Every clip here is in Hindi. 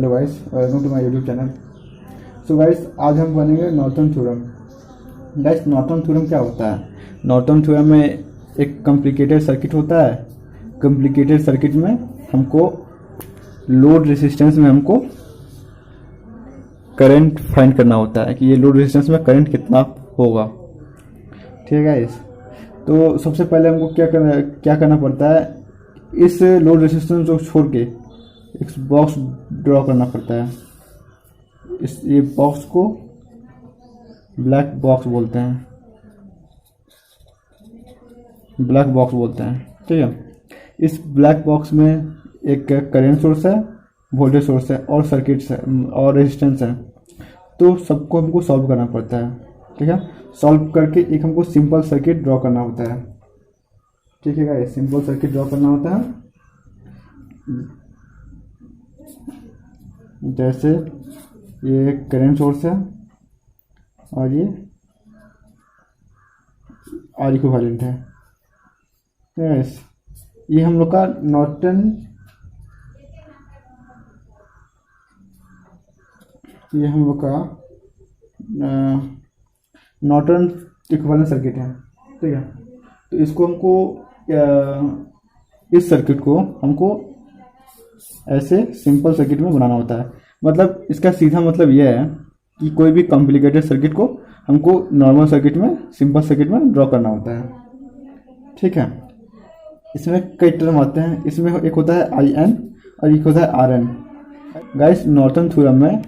Hello guys, welcome to my YouTube channel. So guys, आज हम बनेंगे Norton theorem. Guys, Norton theorem क्या होता है? नॉर्थन थ्योरम में एक कॉम्प्लिकेटेड सर्किट होता है। कॉम्प्लिकेटेड सर्किट में हमको लोड रेजिस्टेंस में हमको करंट फाइंड करना होता है कि ये लोड रेजिस्टेंस में करंट कितना होगा। ठीक है गाइस, तो सबसे पहले हमको क्या करना पड़ता है, इस लोड रेजिस्टेंस को छोड़ के एक बॉक्स ड्रॉ करना पड़ता है। ये बॉक्स को ब्लैक बॉक्स बोलते हैं, ब्लैक बॉक्स बोलते हैं। ठीक है, इस ब्लैक बॉक्स में एक करंट सोर्स है, वोल्टेज सोर्स है और सर्किट्स है और रेजिस्टेंस है। तो सबको हमको सॉल्व करना पड़ता है। ठीक है, सॉल्व करके एक हमको सिंपल सर्किट ड्रॉ करना होता है। ठीक है गाइस, सिंपल सर्किट ड्रॉ करना होता है। जैसे ये करंट सोर्स है और ये आर इक्विवेलेंट है। यस, ये हम लोग का नॉर्टन नॉर्टन इक्विवेलेंट सर्किट है। ठीक है, तो इसको हमको इस सर्किट को हमको ऐसे सिंपल सर्किट में बनाना होता है। मतलब इसका सीधा मतलब यह है कि कोई भी कॉम्प्लिकेटेड सर्किट को हमको नॉर्मल सर्किट में, सिंपल सर्किट में ड्रॉ करना होता है। ठीक है, इसमें कई टर्म आते हैं। इसमें एक होता है आई एन और एक होता है R N. Guys, Norton theorem में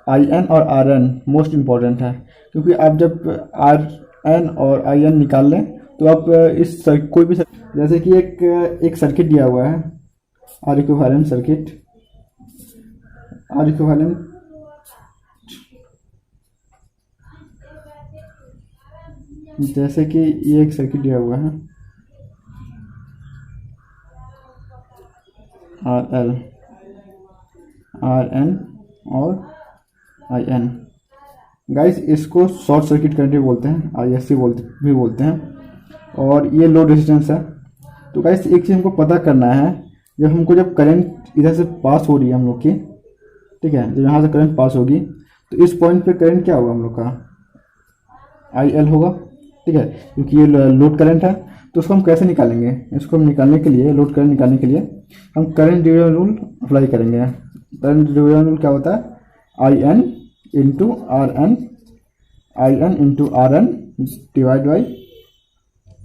आई एन और आर एन मोस्ट इम्पॉर्टेंट है, क्योंकि आप जब आर एन और आई एन निकाल लें तो आप इस कोई भी जैसे कि एक सर्किट दिया हुआ है, R equivalent circuit, R equivalent जैसे कि ये एक सर्किट दिया हुआ है, आर एल, आर एन और आई एन। गाइस, इसको शॉर्ट सर्किट करंट भी बोलते हैं, आई एस सी भी बोलते हैं। और ये लोड रेजिस्टेंस है। तो गाइस, एक चीज़ हमको पता करना है, जब करंट इधर से पास हो रही है हम लोग की, ठीक है, जब यहाँ से करंट पास होगी तो इस पॉइंट पे करंट क्या होगा हम लोग का, आई एल होगा। ठीक है, क्योंकि ये लोड करंट है। तो उसको हम कैसे निकालेंगे? इसको हम निकालने के लिए, लोड करंट निकालने के लिए हम करंट डिवीजन रूल अप्लाई करेंगे। करंट डिवीजन रूल क्या होता है? I N into R N, I N into R N divide by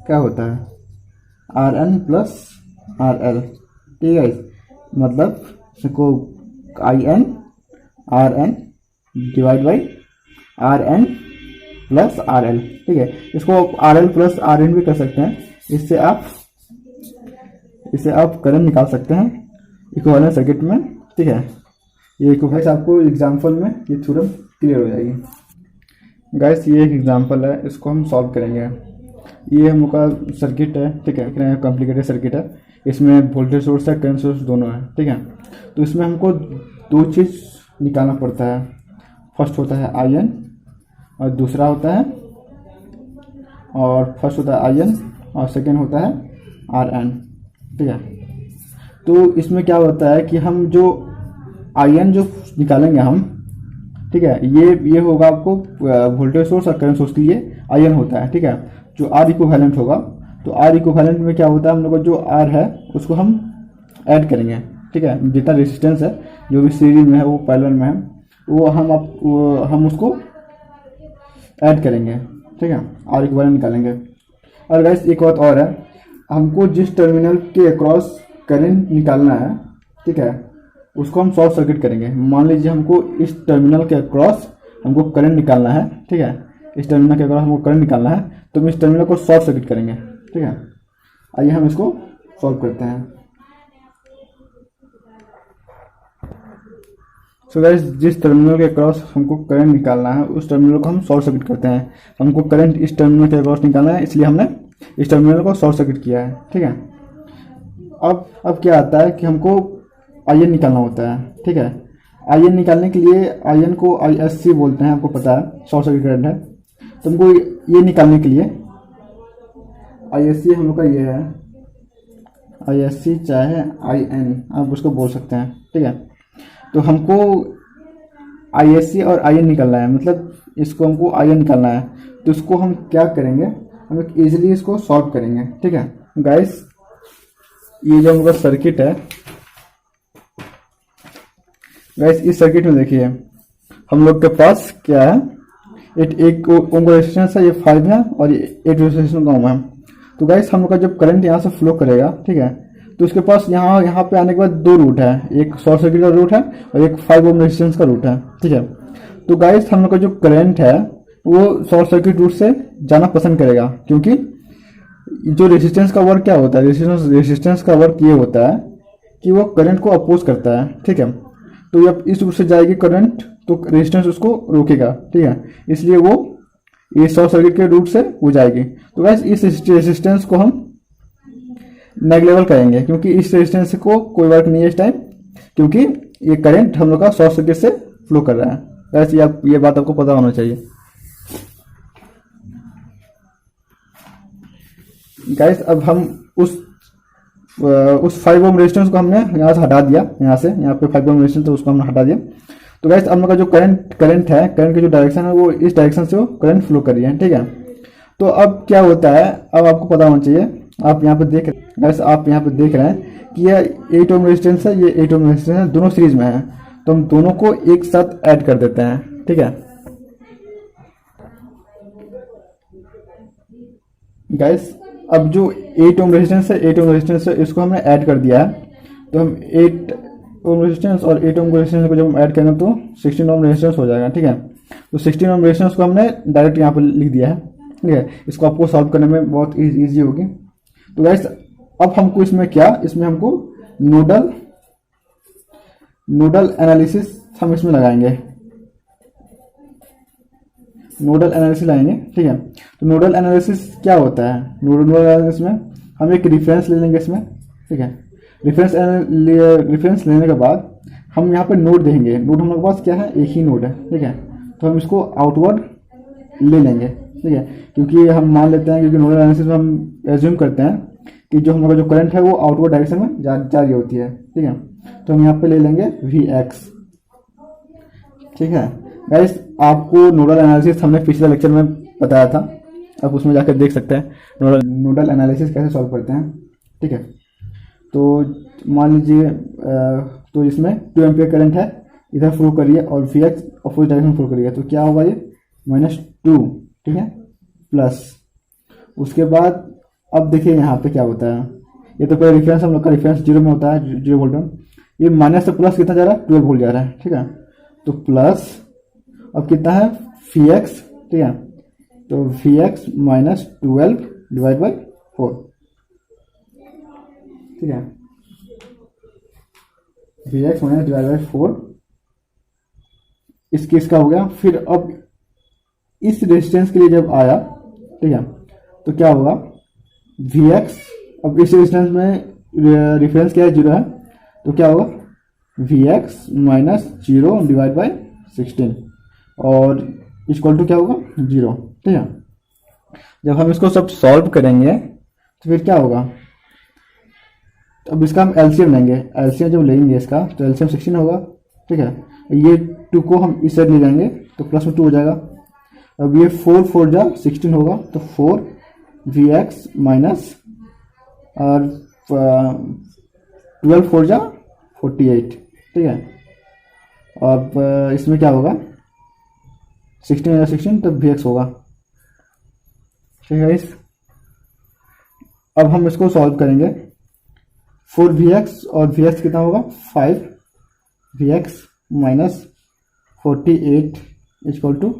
क्या होता है, R N plus R L. ठीक है, मतलब इसको I N R N divide by R N plus R L. ठीक है, इसको R L plus R N भी कर सकते हैं। इससे आप करंट निकाल सकते हैं इक्विवेलेंट सर्किट में। ठीक है, ये गाइस, आपको एग्जांपल में ये थ्योरम क्लियर हो जाएगी। गाइस, ये एक एग्जांपल है, इसको हम सॉल्व करेंगे। ये हम लोग का सर्किट है, ठीक है, कॉम्प्लिकेटेड सर्किट है। इसमें वोल्टेज सोर्स है, करंट सोर्स दोनों है। ठीक है, तो इसमें हमको दो चीज़ निकालना पड़ता है। फर्स्ट होता है आई एन और दूसरा होता है, और फर्स्ट होता है आई एन और सेकेंड होता है आर एन। ठीक है, तो इसमें क्या होता है कि हम जो आई एन जो निकालेंगे हम, ठीक है, ये होगा आपको वोल्टेज सोर्स और करंट सोर्स के लिए आई एन होता है। ठीक है, जो आर इक्विवेलेंट होगा, तो आर इक्विवेलेंट में क्या होता है, हम लोग का जो आर है उसको हम ऐड करेंगे। ठीक है, जितना रेजिस्टेंस है, जो भी सीरीज में है वो पैरेलल में है, वो हम उसको ऐड करेंगे। ठीक है, आर इक्विवेलेंट निकालेंगे। और गाइस, एक बात और है, हमको जिस टर्मिनल के अक्रॉस करंट निकालना है, ठीक है, उसको हम शॉर्ट सर्किट करेंगे। मान लीजिए हमको इस टर्मिनल के अक्रॉस हमको करंट निकालना है। ठीक है, इस टर्मिनल के अक्रॉस हमको करंट निकालना है, तो हम इस टर्मिनल को शॉर्ट सर्किट करेंगे। ठीक है, आइए हम इसको सॉल्व करते हैं। सो गाइस, जिस टर्मिनल के अक्रॉस हमको करंट निकालना है उस टर्मिनल को हम शॉर्ट सर्किट करते हैं। हमको करंट इस टर्मिनल के अक्रॉस निकालना है, इसलिए हमने इस टर्मिनल को शॉर्ट सर्किट किया है। ठीक है, अब क्या आता है कि हमको आई एन निकालना होता है। ठीक है, आई एन निकालने के लिए, आई एन को आई एस सी बोलते हैं, आपको पता है, शॉर्ट सर्किट करंट है। तो हमको ये निकालने के लिए आई एस सी हम लोग का ये है, आई एस सी चाहे आई एन आप उसको बोल सकते हैं। ठीक है, तो हमको ISC और IN निकालना है, मतलब इसको हमको IN निकालना है। तो इसको हम क्या करेंगे, हम इजीली इसको सॉल्व करेंगे। ठीक है गाइस, ये जो हमारा सर्किट है गाइस, इस सर्किट में देखिए हम लोग के पास क्या है, एक ओम का रेजिस्टेंस है, ये 5 है और ये 8 रेजिस्टेंस का ओम है। तो गाइस हम लोग का जब करंट यहाँ से फ्लो करेगा, ठीक है, तो उसके पास यहाँ पे आने के बाद 2 रूट है, एक शॉर्ट सर्किट का रूट है और एक 5 ओम रेजिस्टेंस का रूट है। ठीक है, तो गाइस हम लोग का जो करंट है वो शॉर्ट सर्किट रूट से जाना पसंद करेगा, क्योंकि जो रेजिस्टेंस का वर्क क्या होता है, रेजिस्टेंस का वर्क ये होता है कि वो करंट को अपोज करता है। ठीक है, तो जब इस रूट से जाएगी करंट तो रेजिस्टेंस उसको रोकेगा। ठीक है, इसलिए वो ये शॉर्ट सर्किट के रूट से वो जाएगी। तो गाइस इस रेजिस्टेंस को हम नेगलेबल करेंगे, क्योंकि इस रेजिस्टेंस को कोई वर्क नहीं है इस टाइम, क्योंकि ये करंट हम लोग का शॉर्ट सर्किट से फ्लो कर रहा है। गाइस ये बात आपको पता होना चाहिए। गाइस अब हम उस 5 ओम रेजिस्टेंस को हमने यहाँ से हटा दिया, यहाँ पे 5 ओम रेजिस्टेंस तो उसको हमने हटा दिया। तो गाइस हम लोग का जो करंट है, करंट की जो डायरेक्शन है वो इस डायरेक्शन से वो करंट फ्लो कर रही है। ठीक है, तो अब क्या होता है, अब आपको पता होना चाहिए, आप यहाँ पे देख रहे हैं कि ये 8 ओम रेजिस्टेंस है, ये 8 ओम रेजिस्टेंस है, दोनों सीरीज में है, तो हम दोनों को एक साथ ऐड कर देते हैं। ठीक है गाइस, अब जो 8 ओम रेजिस्टेंस है, 8 ओम रेजिस्टेंस है, इसको हमने ऐड कर दिया है। तो हम 8 ओम रेजिस्टेंस और 8 ओम रेजिस्टेंस को जब हम ऐड करेंगे तो 16 ओम रेजिस्टेंस हो जाएगा। ठीक है, तो 16 ओम रेजिस्टेंस को हमने डायरेक्ट यहाँ पर लिख दिया है। ठीक है, इसको आपको सॉल्व करने में बहुत ईजी होगी। तो गाइस अब हमको इसमें हमको नोडल एनालिसिस हम इसमें लगाएंगे, नोडल एनालिसिस लाएंगे। ठीक है, तो नोडल एनालिसिस क्या होता है, नोडल एनालिसिस में हम एक रेफरेंस ले लेंगे इसमें। ठीक है, रेफरेंस लेने के बाद हम यहाँ पे नोड देंगे, नोड हमारे पास क्या है, एक ही नोड है। ठीक है, तो हम इसको आउटवर्ड ले लेंगे। ठीक है, क्योंकि हम मान लेते हैं, क्योंकि नोडल एनालिसिस में हम एज्यूम करते हैं कि जो हमारा जो करंट है वो आउटवर्ड डायरेक्शन में जा रही होती है। ठीक है, तो हम यहाँ पे ले लेंगे Vx। ठीक है गाइस, आपको नोडल एनालिसिस हमने पिछले लेक्चर में बताया था, आप उसमें जाकर देख सकते हैं नोडल एनालिसिस कैसे सॉल्व करते हैं। ठीक है, तो मान लीजिए तो इसमें 2 एम्पियर करंट है, इधर फ्लो करिए और Vx अपोजिट डायरेक्शन फ्लो करिए, तो क्या होगा, ये -2। ठीक है, प्लस उसके बाद अब देखिए यहाँ पे क्या होता है, ये तो पहले रेफरेंस हम लोग का रेफरेंस 0 में होता है, 0 वोल्ट में, ये माइनस से प्लस कितना जा रहा है, 12 वोल्ट जा रहा है। ठीक है, तो प्लस अब कितना है Vx। ठीक है, तो Vx -12 डिवाइड बाई 4। ठीक है, Vx डिवाइड बाई 4 इसका हो गया। फिर अब इस रेजिस्टेंस के लिए जब आया, ठीक है, तो क्या होगा, Vx, अब इस रेजिस्टेंस में रेफरेंस क्या है, 0 है, तो क्या होगा, Vx -0 डिवाइड बाई 16 और इक्वल टू क्या होगा, 0। ठीक है, जब हम इसको सब सॉल्व करेंगे तो फिर क्या होगा, तो अब इसका हम एलसीएम लेंगे, एलसीएम जब लेंगे इसका तो एलसीएम 16 होगा। ठीक है, ये 2 को हम इस साइड ले जाएंगे तो प्लस में 2 हो जाएगा। अब ये 4 4 जा 16 होगा, तो 4 Vx माइनस और 12 4 जा 48। ठीक है, अब इसमें क्या होगा, 16 तो Vx होगा। ठीक है, अब हम इसको सॉल्व करेंगे, 4 Vx और Vx कितना होगा, 5 Vx माइनस 48 इक्वल टू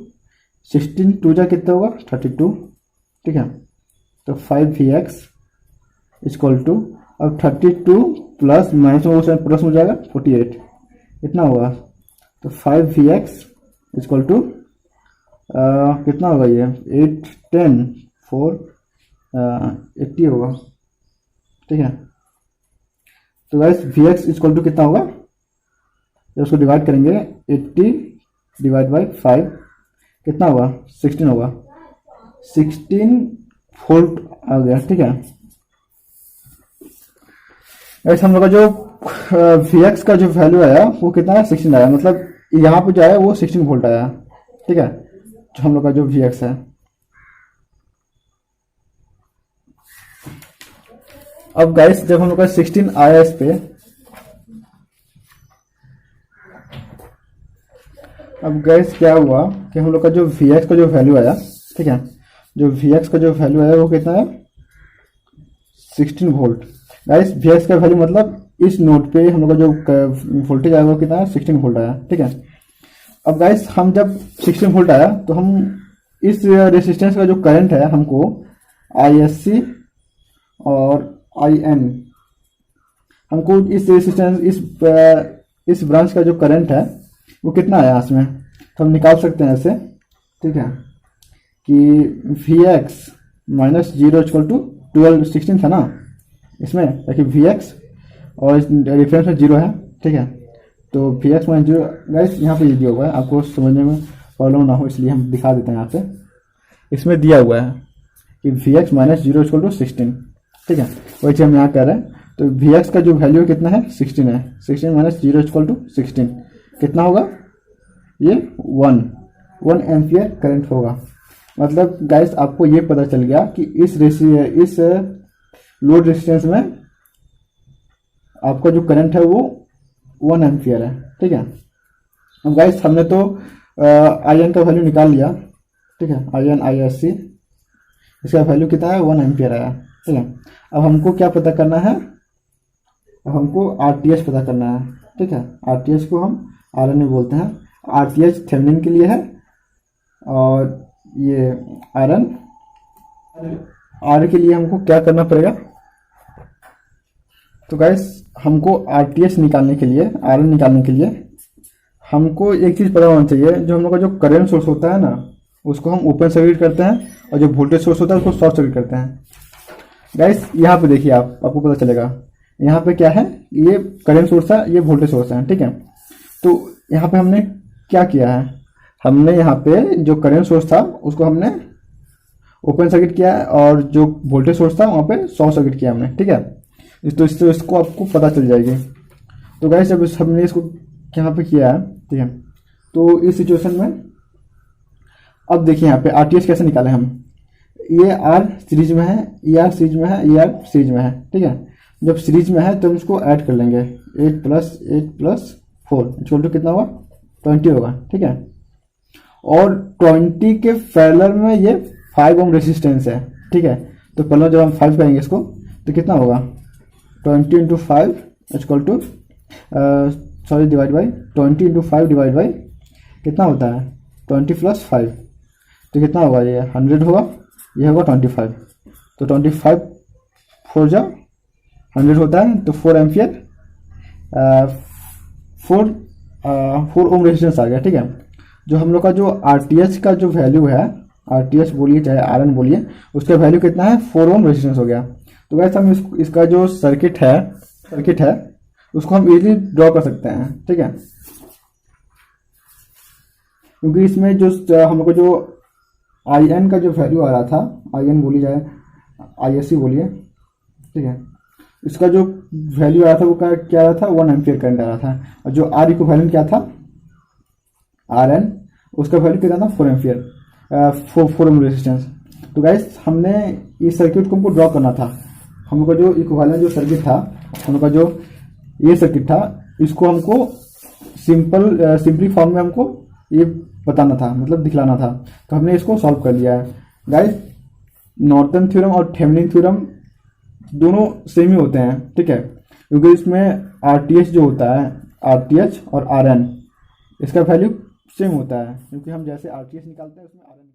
16 2 जा कितना होगा, 32। ठीक है, तो 5 Vx इक्वल टू, अब 32 प्लस माइनस में प्लस हो जाएगा 48, इतना होगा, तो 5 Vx इक्वल टू कितना होगा, ये 8 10 4 80 होगा। ठीक है, तो गाइस Vx इक्वल टू कितना होगा, जब उसको डिवाइड करेंगे 80 डिवाइड बाई 5 कितना होगा, 16 होगा, 16 वोल्ट आ गया। ठीक है, गाइस हम लोग का जो वी एक्स का जो वैल्यू आया वो कितना है 16 आया, मतलब यहाँ पे जो आया वो 16 वोल्ट आया, ठीक है, जो हम लोग का जो वी एक्स है। अब गाइस जब हम लोग का 16 आया इस पे, अब गाइस क्या हुआ कि हम लोग का जो वी एक्स का जो वैल्यू आया, ठीक है, जो वी एक्स का जो वैल्यू आया वो कितना है 16 वोल्ट। गाइस वी एक्स का वैल्यू मतलब इस नोड पे हम लोग का जो वोल्टेज आया वो कितना है 16 वोल्ट आया, ठीक है। अब गाइस हम जब 16 वोल्ट आया तो हम इस रेसिस्टेंस का जो करंट है हमको ISC और IN, हमको इस रेसिस्टेंस इस ब्रांच का जो करंट है वो कितना आया इसमें, तो हम निकाल सकते हैं ऐसे, ठीक है, कि V X minus 0 equal to 16 था ना इसमें, ताकि वी एक्स और रेफरेंस में 0 है, ठीक है, तो वी एक्स माइनस 0। गाइस यहाँ पे ये दिया हुआ है, आपको समझने में प्रॉब्लम ना हो इसलिए हम दिखा देते हैं। यहाँ पे इसमें दिया हुआ है कि V X minus 0 equal to 16, ठीक है, वही चीज़ हम यहाँ कर रहे हैं। तो वी एक्स का जो वैल्यू कितना है 16 है, 16 माइनस 0 इक्वल टू 16 कितना होगा, ये 1 एम्पियर करंट होगा। मतलब गाइस आपको ये पता चल गया कि इस लोड रेजिस्टेंस में आपका जो करंट है वो 1 एम्पियर है, ठीक है। अब गाइस हमने तो IN का वैल्यू निकाल लिया, ठीक है, IN ISC इसका वैल्यू कितना है 1 एम्पियर आया, ठीक है। अब हमको क्या पता करना है, अब हमको RTS पता करना है, ठीक है। RTS को हम RN में बोलते हैं, RTS थेवेनिन के लिए है और ये RN R के लिए हमको क्या करना पड़ेगा। तो गाइस हमको RTS निकालने के लिए, RN निकालने के लिए हमको एक चीज़ पता होना चाहिए, जो हम लोग का जो करंट सोर्स होता है ना उसको हम ओपन सर्किट करते हैं और जो वोल्टेज सोर्स होता है उसको शॉर्ट सर्किट करते हैं। गाइस यहाँ पे देखिए आपको पता चलेगा, यहाँ पे क्या है, ये करंट सोर्स है, ये वोल्टेज सोर्स है, ठीक है। तो यहाँ पे हमने क्या किया है, हमने यहाँ पे जो करंट सोर्स था उसको हमने ओपन सर्किट किया है और जो वोल्टेज सोर्स था वहाँ पे शॉर्ट सर्किट किया हमने, ठीक है। तो इसको आपको पता चल जाएगी। तो गाइस जब हमने इसको यहाँ पे किया है, ठीक है, तो इस सिचुएशन में अब देखिए यहाँ पे RTS कैसे निकाले हम, ये R सीरीज में है, ये R सीरीज में है, ये R सीरीज में है, ठीक है। जब सीरीज में है तो हम इसको ऐड कर लेंगे, 8 + 4 इक्वल टू कितना होगा 20 होगा, ठीक है। और 20 के पैरेलल में ये 5 ओम रेजिस्टेंस है, ठीक है। तो पहले जब हम 5 करेंगे इसको तो कितना होगा 20 × 5 equal to divide by 20 × 5 divide by कितना होता है 20 + 5, तो कितना होगा ये 100 होगा, ये होगा 25। तो 25 4 जा 100 होता है, तो 4 एम्पियर 4 ओम रेजिस्टेंस आ गया, ठीक है। जो हम लोग का जो RTS का जो वैल्यू है, RTS बोलिए चाहे RN बोलिए, उसका वैल्यू कितना है 4 ओम रेजिस्टेंस हो गया। तो वैसे हम इसका जो सर्किट है उसको हम इजीली ड्रॉ कर सकते हैं, ठीक है, क्योंकि इसमें जो हम लोग को जो IN का जो वैल्यू आ रहा था, IN बोलिए चाहे ISC बोलिए, ठीक है, इसका जो वैल्यू आ रहा था वो क्या आ रहा था 1 एम्पियर करंट आ रहा था, और जो R इक्विवेलेंट क्या था RN, उसका वैल्यू कितना था 4 एम्पियर 4 ओम रेजिस्टेंस। तो गाइस हमने इस सर्किट को हमको ड्रॉ करना था, हम लोग का जो इक्विवेलेंट जो सर्किट था, हम लोग का जो ये सर्किट था, इसको हमको सिंपली फॉर्म में हमको ये बताना था, मतलब दिखलाना था। तो हमने इसको सॉल्व कर लिया है। गाइस नॉर्टन थ्योरम और थेवेनिन थ्योरम दोनों सेम ही होते हैं, ठीक है, क्योंकि इसमें RTS जो होता है, RTS और RN, इसका वैल्यू सेम होता है, क्योंकि हम जैसे RTS निकालते हैं उसमें RN